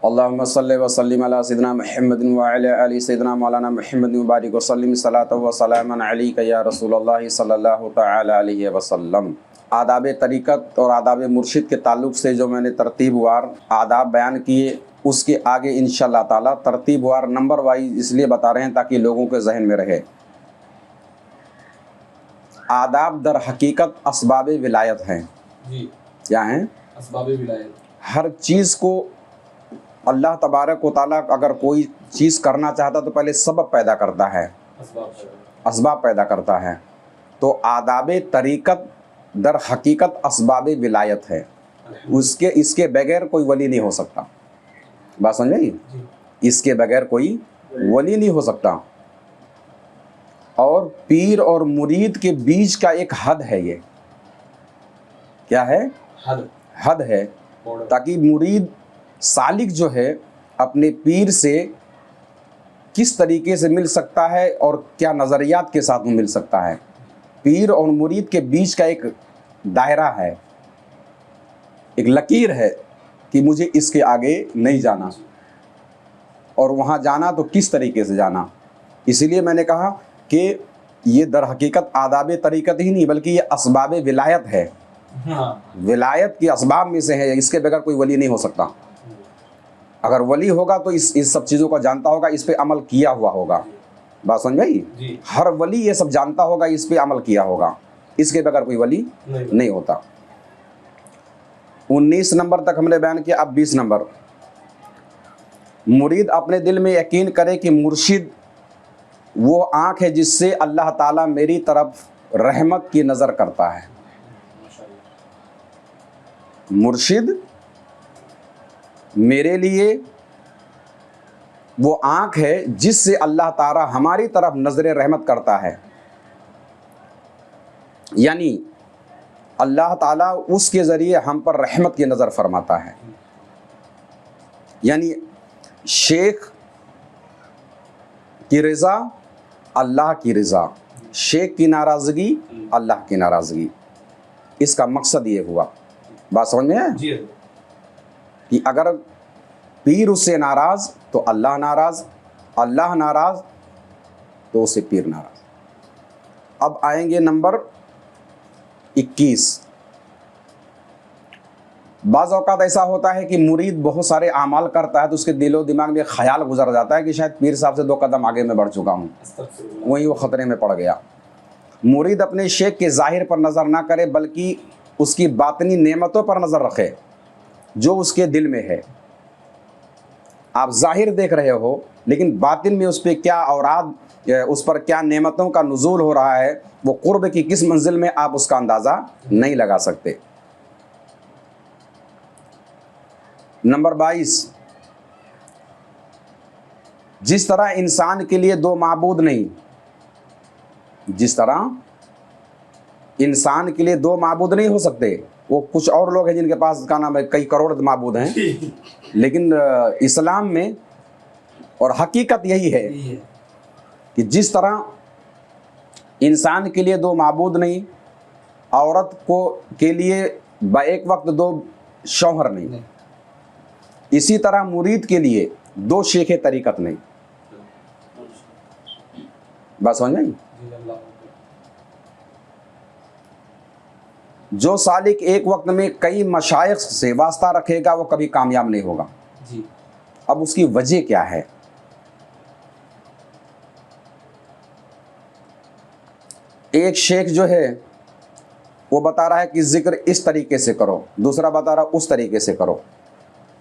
اللہم صلی وسلم علی سیدنا محمد وعلی آل سیدنا مولانا محمد مبارک وسلم صلاۃ و سلام علیک یا رسول اللہ صلی اللہ تعالی علیہ وسلم۔ آداب طریقت اور آداب مرشد کے تعلق سے جو میں نے ترتیب وار آداب بیان کیے، اس کے آگے انشاءاللہ تعالی ترتیب وار نمبر وائز اس لیے بتا رہے ہیں تاکہ لوگوں کے ذہن میں رہے۔ آداب در حقیقت اسباب ولایت ہیں۔ جی کیا ہیں؟ اسباب ولایت۔ ہر چیز کو اللہ تبارک و تعالیٰ اگر کوئی چیز کرنا چاہتا تو پہلے سبب پیدا کرتا ہے، اسباب پیدا کرتا ہے۔ تو آداب طریقت در حقیقت اسباب ولایت ہے، اس کے بغیر کوئی ولی نہیں ہو سکتا۔ بات سمجھ گئی؟ اس کے بغیر کوئی ولی نہیں ہو سکتا۔ اور پیر اور مرید کے بیچ کا ایک حد ہے، یہ کیا ہے؟ حد ہے، تاکہ مرید سالک جو ہے اپنے پیر سے کس طریقے سے مل سکتا ہے اور کیا نظریات کے ساتھ مل سکتا ہے۔ پیر اور مرید کے بیچ کا ایک دائرہ ہے، ایک لکیر ہے کہ مجھے اس کے آگے نہیں جانا، اور وہاں جانا تو کس طریقے سے جانا۔ اسی لیے میں نے کہا کہ یہ در حقیقت آداب طریقت ہی نہیں بلکہ یہ اسباب ولایت ہے، ولایت کی اسباب میں سے ہے۔ اس کے بغیر کوئی ولی نہیں ہو سکتا۔ اگر ولی ہوگا تو اس سب چیزوں کا جانتا ہوگا، اس پہ عمل کیا ہوا ہوگا۔ بات سمجھ گئی؟ ہر ولی یہ سب جانتا ہوگا، اس پہ عمل کیا ہوگا، اس کے بغیر کوئی ولی نہیں ہوتا۔ 19 نمبر تک ہم نے بیان کیا، اب 20 نمبر۔ مرید اپنے دل میں یقین کرے کہ مرشد وہ آنکھ ہے جس سے اللہ تعالیٰ میری طرف رحمت کی نظر کرتا ہے۔ مرشد میرے لیے وہ آنکھ ہے جس سے اللہ تعالیٰ ہماری طرف نظر رحمت کرتا ہے، یعنی اللہ تعالیٰ اس کے ذریعے ہم پر رحمت کی نظر فرماتا ہے۔ یعنی شیخ کی رضا اللہ کی رضا، شیخ کی ناراضگی اللہ کی ناراضگی، اس کا مقصد یہ ہوا۔ بات سمجھ میں ہے کہ اگر پیر اس سے ناراض تو اللہ ناراض، اللہ ناراض تو اسے پیر ناراض۔ اب آئیں گے نمبر 21۔ بعض اوقات ایسا ہوتا ہے کہ مرید بہت سارے اعمال کرتا ہے تو اس کے دل و دماغ میں خیال گزر جاتا ہے کہ شاید پیر صاحب سے 2 قدم آگے میں بڑھ چکا ہوں، وہیں وہ خطرے میں پڑ گیا۔ مرید اپنے شیخ کے ظاہر پر نظر نہ کرے بلکہ اس کی باطنی نعمتوں پر نظر رکھے جو اس کے دل میں ہے۔ آپ ظاہر دیکھ رہے ہو لیکن باطن میں اس پہ کیا اوراد، اس پر کیا نعمتوں کا نزول ہو رہا ہے، وہ قرب کی کس منزل میں آپ اس کا اندازہ نہیں لگا سکتے۔ نمبر 22۔ جس طرح انسان کے لیے 2 معبود نہیں، جس طرح انسان کے لیے 2 معبود نہیں ہو سکتے، وہ کچھ اور لوگ ہیں جن کے پاس کا نام ہے کئی کروڑ معبود ہیں، لیکن اسلام میں اور حقیقت یہی ہے کہ جس طرح انسان کے لیے 2 معبود نہیں، عورت کے لیے بیک وقت 2 شوہر نہیں، اسی طرح مرید کے لیے 2 شیخ طریقت نہیں۔ بات سمجھ میں؟ جو سالک ایک وقت میں کئی مشائخ سے واسطہ رکھے گا وہ کبھی کامیاب نہیں ہوگا۔ اب اس کی وجہ کیا ہے؟ ایک شیخ جو ہے وہ بتا رہا ہے کہ ذکر اس طریقے سے کرو، دوسرا بتا رہا اس طریقے سے کرو،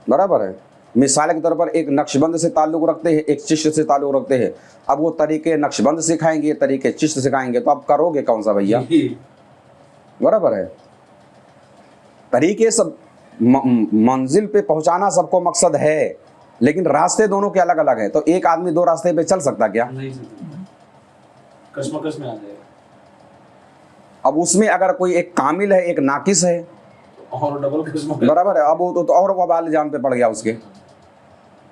برابر ہے۔ مثال کے طور پر ایک نقش بند سے تعلق رکھتے ہیں، ایک چشت سے تعلق رکھتے ہیں، اب وہ طریقے نقش بند سکھائیں گے، طریقے چشت سکھائیں گے، تو اب کرو گے کون سا بھیا؟ برابر ہے۔ طریقے سب منزل پہ پہنچانا سب کو مقصد ہے، لیکن راستے دونوں کے الگ الگ ہیں، تو ایک آدمی 2 راستے پہ چل سکتا کیا؟ کشمکش میں آ جائے گا۔ اب اس میں اگر کوئی ایک کامل ہے ایک ناقص ہے، اور ڈبل کشمکش، برابر ہے، اب وہ تو اور وبال جان پہ پڑ گیا اس کے۔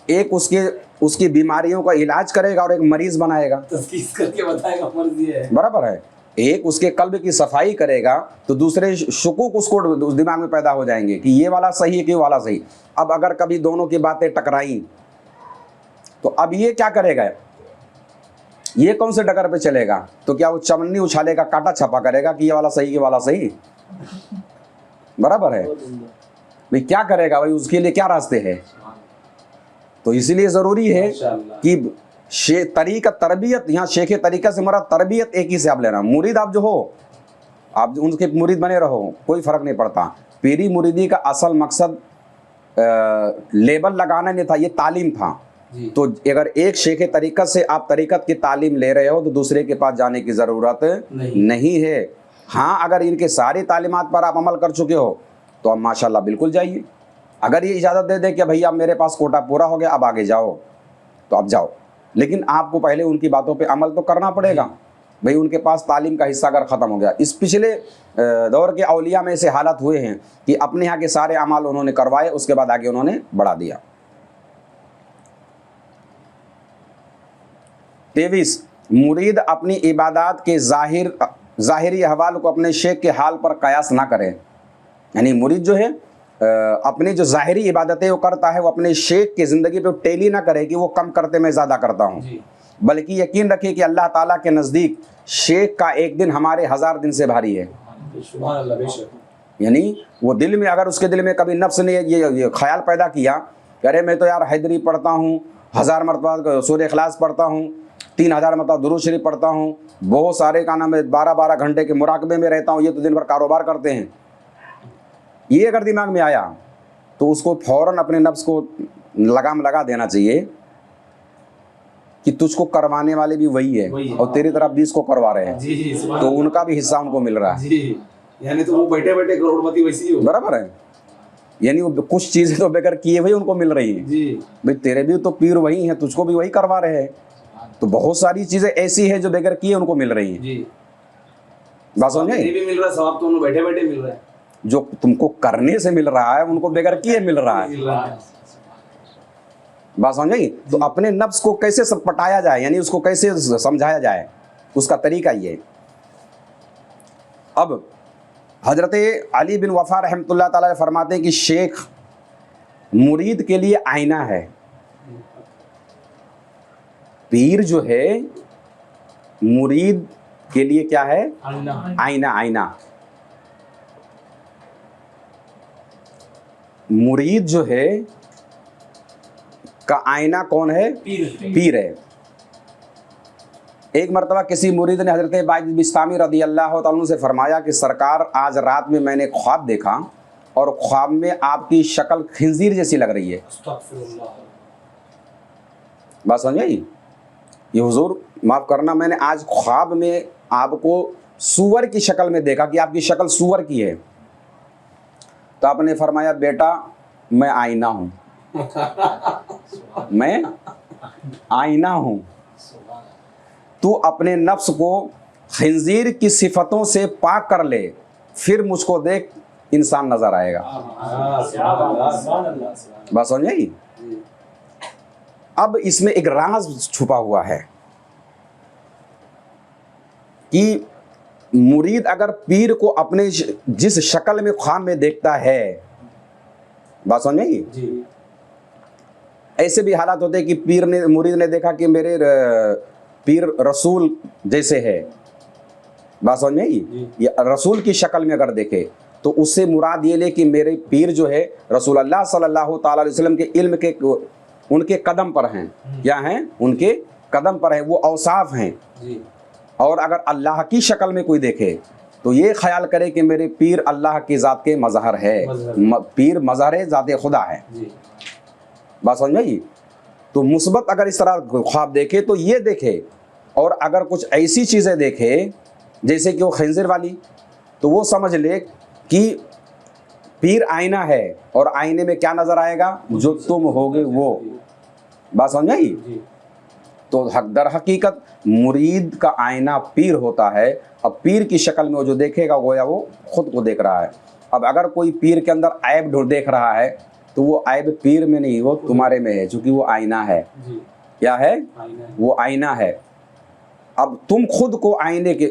ایک اس کی بیماریوں کا علاج کرے گا اور ایک مریض بنائے گا، تشخیص کر کے بتائے گا، مرضی ہے، برابر ہے۔ ایک اس کے قلب کی صفائی کرے گا تو دوسرے شکوک اس کو دماغ میں پیدا ہو جائیں گے کہ یہ والا صحیح ہے کہ یہ والا صحیح. اب اگر کبھی دونوں کی باتیں ٹکرائیں تو اب یہ کیا کرے گا, یہ کون سے ڈگر پہ چلے گا؟ تو کیا وہ چمنی اچھالے گا, کاٹا چھپا کرے گا کہ یہ والا صحیح یہ والا صحیح؟ برابر ہے بھئی, کیا کرے گا بھائی, اس کے لیے کیا راستے ہیں؟ تو اسی لیے ضروری ہے کہ طریقہ تربیت, یہاں شیخ طریقہ سے مراد تربیت ایک ہی سے آپ لینا. مرید آپ جو ہو, آپ ان کے مرید بنے رہو, کوئی فرق نہیں پڑتا. پیری مریدی کا اصل مقصد لیبل لگانا نہیں تھا, یہ تعلیم تھا. تو اگر ایک شیخ طریقت سے آپ طریقت کی تعلیم لے رہے ہو تو دوسرے کے پاس جانے کی ضرورت نہیں ہے. ہاں, اگر ان کے ساری تعلیمات پر آپ عمل کر چکے ہو تو اب ماشاءاللہ بالکل جائیے. اگر یہ اجازت دے دے کہ بھئی اب میرے پاس کوٹا پورا ہو گیا, اب آگے جاؤ, تو اب جاؤ. لیکن آپ کو پہلے ان کی باتوں پہ عمل تو کرنا پڑے گا. بھئی ان کے پاس تعلیم کا حصہ اگر ختم ہو گیا, اس پچھلے دور کے اولیاء میں ایسے حالت ہوئے ہیں کہ اپنے یہاں کے سارے اعمال انہوں نے کروائے, اس کے بعد آگے انہوں نے بڑھا دیا. 23, مرید اپنی عبادات کے ظاہری احوال کو اپنے شیخ کے حال پر قیاس نہ کرے. یعنی مرید جو ہے اپنی جو ظاہری عبادتیں وہ کرتا ہے, وہ اپنے شیخ کی زندگی پہ ٹیلی نہ کرے کہ وہ کم کرتے میں زیادہ کرتا ہوں, بلکہ یقین رکھے کہ اللہ تعالیٰ کے نزدیک شیخ کا ایک دن ہمارے 1000 دن سے بھاری ہے. یعنی وہ دل میں, اگر اس کے دل میں کبھی نفس نے یہ خیال پیدا کیا کہ ارے میں تو یار حیدری پڑھتا ہوں, 1000 مرتبہ سورہ اخلاص پڑھتا ہوں, 3000 مرتبہ درود شریف پڑھتا ہوں, بہت سارے کا نام ہے 12 گھنٹے کے مراقبے میں رہتا ہوں, یہ تو دن بھر کاروبار کرتے ہیں, یہ اگر دماغ میں آیا تو اس کو فوراً اپنے نفس کو لگام لگا دینا چاہیے کہ تجھ کو کروانے والے بھی وہی ہے اور تیری طرف 20 کو کروا رہے ہیں, تو ان کا بھی حصہ ان کو مل رہا ہے. یعنی تو وہ بیٹھے بیٹھے کروڑپتی ویسی ہو. برابر ہے, یعنی وہ کچھ چیزیں تو بغیر کیے ہوئے ان کو مل رہی ہیں. بھئی تیرے بھی تو پیر وہی ہیں, تجھ کو بھی وہی کروا رہے ہیں. تو بہت ساری چیزیں ایسی ہیں جو بغیر کیے ان کو مل رہی ہیں. بات سمجھے, بھی مل رہا ہے ثواب, تو انہوں بیٹھے بیٹھے مل رہا ہے. جو تم کو کرنے سے مل رہا ہے ان کو بغیر کیے مل رہا ہے. بات سمجھے. تو اپنے نفس کو کیسے پٹایا جائے, یعنی اس کو کیسے سمجھایا جائے, اس کا طریقہ یہ ہے. اب حضرت علی بن وفا رحمۃ اللہ تعالی فرماتے ہیں کہ شیخ مرید کے لیے آئینہ ہے. پیر جو ہے مرید کے لیے کیا ہے؟ آئینہ. مرید جو ہے کا آئینہ کون ہے؟ پیر ہے. ایک مرتبہ کسی مرید نے حضرت باعث بستامی رضی اللہ تعالیٰ عنہ سے فرمایا کہ سرکار, آج رات میں نے خواب دیکھا اور خواب میں آپ کی شکل خنزیر جیسی لگ رہی ہے. بات سمجھ آئی؟ یہ حضور معاف کرنا, میں نے آج خواب میں آپ کو سور کی شکل میں دیکھا کہ آپ کی شکل سور کی ہے. تو آپ نے فرمایا بیٹا میں آئینہ ہوں, میں آئینہ ہوں, تو اپنے نفس کو خنزیر کی صفتوں سے پاک کر لے, پھر مجھ کو دیکھ انسان نظر آئے گا. بات سمجھ آئی؟ اب اس میں ایک راز چھپا ہوا ہے کہ مرید اگر پیر کو اپنے جس شکل میں خواب میں دیکھتا ہے, بات سمجھ آئی, ایسے بھی حالات ہوتے ہیں کہ مرید نے دیکھا کہ میرے پیر رسول جیسے ہے. بات سمجھ میں آئی, یہ رسول کی شکل میں اگر دیکھے تو اس سے مراد یہ لے کہ میرے پیر جو ہے رسول اللہ صلی اللہ تعالی علیہ وسلم کے علم کے ان کے قدم پر ہیں. کیا ہیں؟ ان کے قدم پر ہیں, وہ اوصاف ہیں. اور اگر اللہ کی شکل میں کوئی دیکھے تو یہ خیال کرے کہ میرے پیر اللہ کی ذات کے مظہر ہے, پیر مظہر ذات خدا ہے. بات سمجھ میں آئی؟ تو مثبت اگر اس طرح خواب دیکھے تو یہ دیکھے, اور اگر کچھ ایسی چیزیں دیکھے جیسے کہ وہ خنزیر والی, تو وہ سمجھ لے کہ پیر آئینہ ہے اور آئینے میں کیا نظر آئے گا؟ جو تم ہوگے وہ. بات سمجھ آئی؟ تو در حقیقت مرید کا آئینہ پیر ہوتا ہے. اب پیر کی شکل میں وہ جو دیکھے گا گویا وہ خود کو دیکھ رہا ہے. اب اگر کوئی پیر کے اندر عیب دیکھ رہا ہے تو وہ عیب پیر میں نہیں, وہ تمہارے میں ہے, چونکہ وہ آئینہ ہے. کیا ہے؟ وہ آئینہ ہے. اب تم خود کو آئینے کے